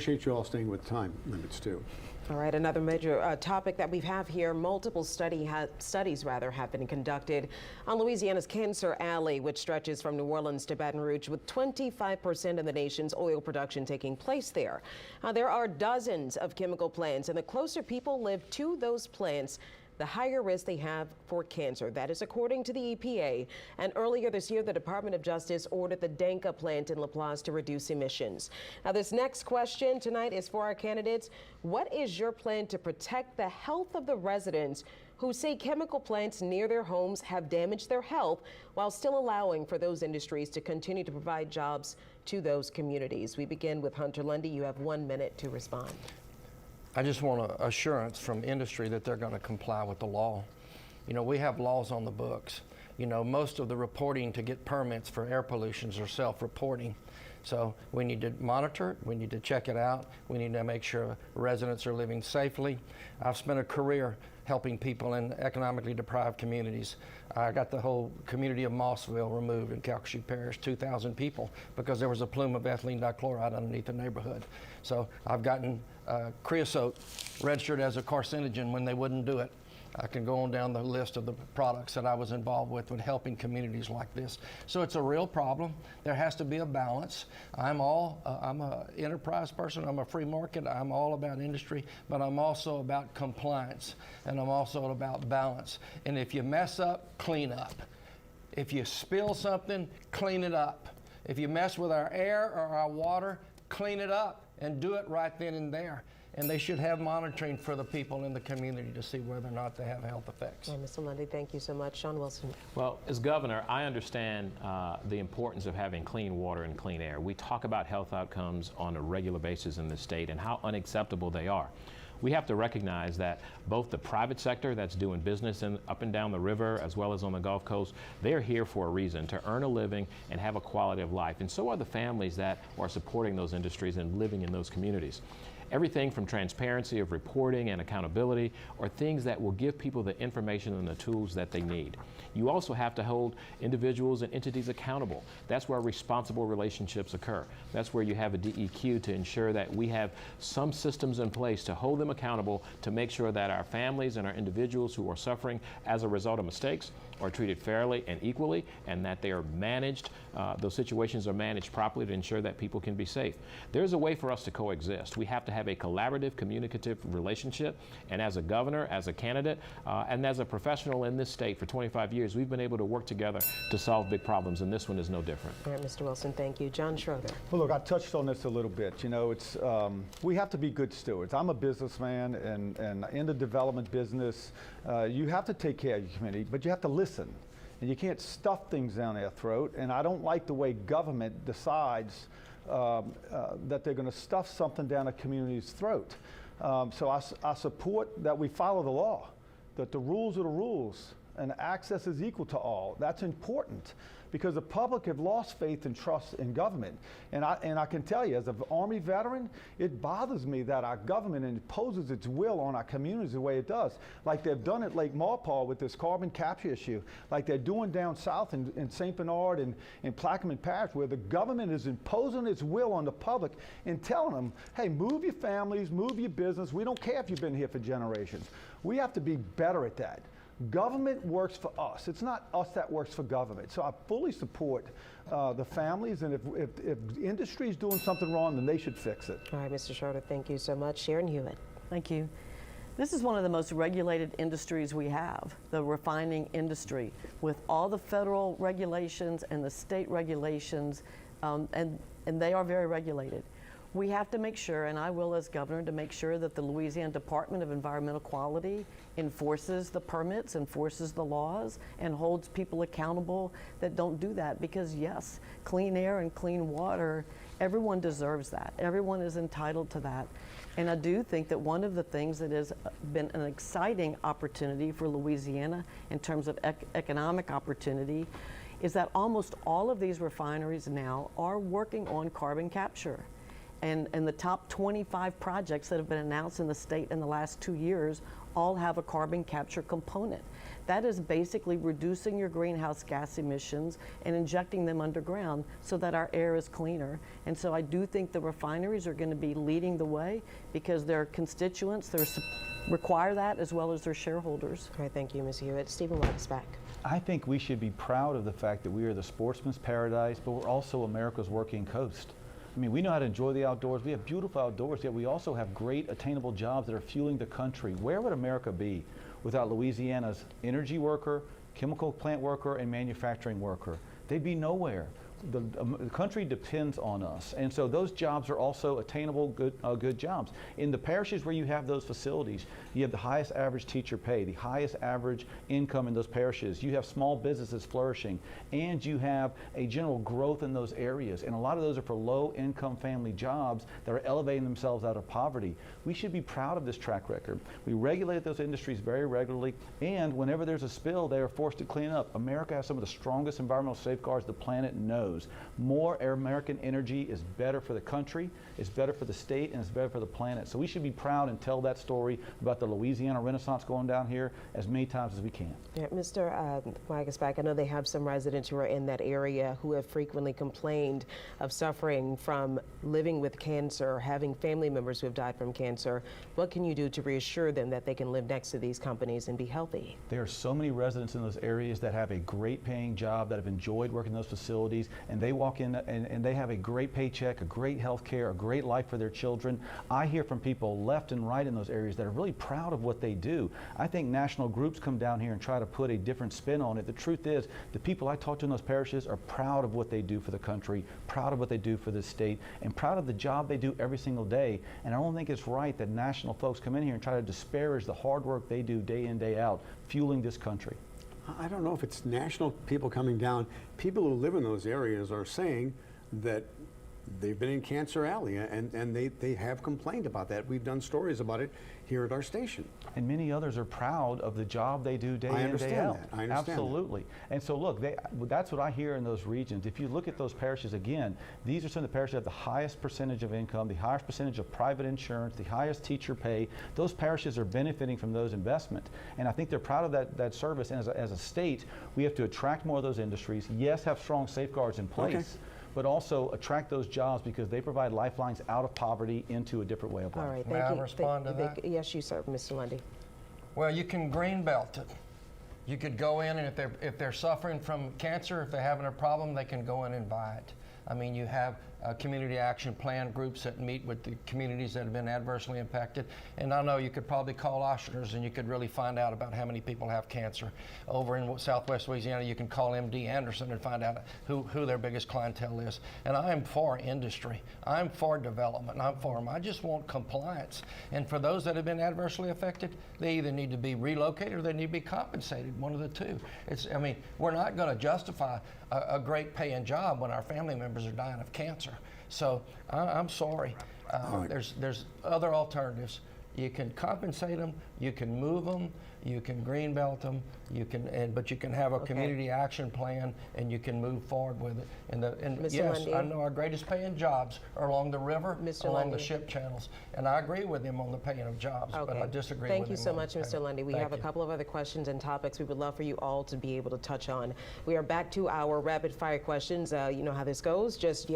Appreciate you all staying with time limits too. All right, another major topic that we have here, multiple studies have been conducted on Louisiana's Cancer Alley, which stretches from New Orleans to Baton Rouge, with 25% of the nation's oil production taking place there. There are dozens of chemical plants, and the closer people live to those plants, the higher risk they have for cancer. That is according to the EPA. And earlier this year, the Department of Justice ordered the Danka plant in LaPlace to reduce emissions. Now, this next question tonight is for our candidates. What is your plan to protect the health of the residents who say chemical plants near their homes have damaged their health while still allowing for those industries to continue to provide jobs to those communities? We begin with Hunter Lundy. You have 1 minute to respond. I just want an assurance from industry that they're going to comply with the law. You know, we have laws on the books. You know, most of the reporting to get permits for air pollutions are self-reporting. So we need to monitor it, we need to check it out, we need to make sure residents are living safely. I've spent a career helping people in economically deprived communities. I got the whole community of Mossville removed in Calcasieu Parish, 2,000 people, because there was a plume of ethylene dichloride underneath the neighborhood. So I've gotten creosote registered as a carcinogen when they wouldn't do it. I can go on down the list of the products that I was involved with helping communities like this. So it's a real problem. There has to be a balance. I'm an enterprise person. I'm a free market. I'm all about industry, but I'm also about compliance, and I'm also about balance. And if you mess up, clean up. If you spill something, clean it up. If you mess with our air or our water, clean it up and do it right then and there. And they should have monitoring for the people in the community to see whether or not they have health effects. Well, Mr. Lundy, thank you so much. Sean Wilson. Well, as governor, I understand the importance of having clean water and clean air. We talk about health outcomes on a regular basis in the state and how unacceptable they are. We have to recognize that both the private sector that's doing business up and down the river as well as on the Gulf Coast, they're here for a reason, to earn a living and have a quality of life. And so are the families that are supporting those industries and living in those communities. Everything from transparency of reporting and accountability are things that will give people the information and the tools that they need. You also have to hold individuals and entities accountable. That's where responsible relationships occur. That's where you have a DEQ to ensure that we have some systems in place to hold them accountable, to make sure that our families and our individuals who are suffering as a result of mistakes are treated fairly and equally, and that they are managed, those situations are managed properly to ensure that people can be safe. There's a way for us to coexist. We have to have a collaborative, communicative relationship, and as a governor, as a candidate, and as a professional in this state for 25 years, we've been able to work together to solve big problems, and this one is no different. All right, Mr. Wilson, thank you. John Schroeder. Well, look, I touched on this a little bit. You know, it's we have to be good stewards. I'm a businessman, and in the development business, you have to take care of your community, but you have to listen. And you can't stuff things down their throat. And I don't like the way government decides that they're going to stuff something down a community's throat. So I support that we follow the law, that the rules are the rules, and access is equal to all. That's important, because the public have lost faith and trust in government. And I can tell you, as an Army veteran, it bothers me that our government imposes its will on our communities the way it does, like they've done at Lake Maurepas with this carbon capture issue, like they're doing down south in St. Bernard and in Plaquemine Parish, where the government is imposing its will on the public and telling them, hey, move your families, move your business. We don't care if you've been here for generations. We have to be better at that. Government works for us. It's not us that works for government. So I fully support the families, and if industry is doing something wrong, then they should fix it. All right, Mr. Schroeder, thank you so much. Sharon Hewitt. Thank you. This is one of the most regulated industries we have, the refining industry, with all the federal regulations and the state regulations, and they are very regulated. We have to make sure, and I will as governor, to make sure that the Louisiana Department of Environmental Quality enforces the permits, enforces the laws, and holds people accountable that don't do that. Because yes, clean air and clean water, everyone deserves that. Everyone is entitled to that. And I do think that one of the things that has been an exciting opportunity for Louisiana in terms of economic opportunity is that almost all of these refineries now are working on carbon capture. And the top 25 projects that have been announced in the state in the last 2 years all have a carbon capture component. That is basically reducing your greenhouse gas emissions and injecting them underground so that our air is cleaner. And so I do think the refineries are going to be leading the way because their constituents require that, as well as their shareholders. All right, thank you, Ms. Hewitt. Stephen Wax back. I think we should be proud of the fact that we are the sportsman's paradise, but we're also America's working coast. I mean, we know how to enjoy the outdoors. We have beautiful outdoors, yet we also have great attainable jobs that are fueling the country. Where would America be without Louisiana's energy worker, chemical plant worker, and manufacturing worker? They'd be nowhere. The country depends on us, and so those jobs are also attainable, good jobs. In the parishes where you have those facilities, you have the highest average teacher pay, the highest average income in those parishes. You have small businesses flourishing, and you have a general growth in those areas. And a lot of those are for low-income family jobs that are elevating themselves out of poverty. We should be proud of this track record. We regulate those industries very regularly, and whenever there's a spill, they are forced to clean up. America has some of the strongest environmental safeguards the planet knows. More American energy is better for the country, it's better for the state, and it's better for the planet. So we should be proud and tell that story about the Louisiana Renaissance going down here as many times as we can. Yeah, Mr. Wagasback, I know they have some residents who are in that area who have frequently complained of suffering from living with cancer, having family members who have died from cancer. What can you do to reassure them that they can live next to these companies and be healthy? There are so many residents in those areas that have a great paying job, that have enjoyed working in those facilities, and they walk in and they have a great paycheck, a great health care, a great life for their children. I hear from people left and right in those areas that are really proud of what they do. I think national groups come down here and try to put a different spin on it. The truth is, the people I talk to in those parishes are proud of what they do for the country, proud of what they do for the state, and proud of the job they do every single day. And I don't think it's right that national folks come in here and try to disparage the hard work they do day in, day out, fueling this country. I don't know if it's national people coming down. People who live in those areas are saying that they've been in Cancer Alley, and they have complained about that. We've done stories about it here at our station. And many others are proud of the job they do day in, day out. I understand that. Absolutely. And so look, that's what I hear in those regions. If you look at those parishes again, these are some of the parishes that have the highest percentage of income, the highest percentage of private insurance, the highest teacher pay. Those parishes are benefiting from those investments. And I think they're proud of that service. And as a state, we have to attract more of those industries. Yes, have strong safeguards in place. Okay. But also attract those jobs because they provide lifelines out of poverty into a different way of life. All right, May thank I you. respond to that? Yes, you, sir, Mr. Lundy. Well, you can green belt it. You could go in, and if they're suffering from cancer, if they're having a problem, they can go in and buy it. I mean, you have community action plan groups that meet with the communities that have been adversely impacted. And I know you could probably call Oshner's and you could really find out about how many people have cancer. Over in Southwest Louisiana, you can call MD Anderson and find out who their biggest clientele is. And I am for industry. I'm for development. I'm for them. I just want compliance. And for those that have been adversely affected, they either need to be relocated or they need to be compensated, one of the two. I mean, we're not going to justify a great paying job when our family members are dying of cancer. So I'm sorry. There's other alternatives. You can compensate them, you can move them, you can greenbelt them, but you can have a community action plan and you can move forward with it. And yes, Lundy. I know our greatest paying jobs are along the river, along Lundy. the ship channels, and I agree with him on the paying of jobs, but I disagree with him. Thank you so much, Mr. Lundy. We have a couple of other questions and topics we would love for you all to be able to touch on. We are back to our rapid fire questions. You know how this goes. Just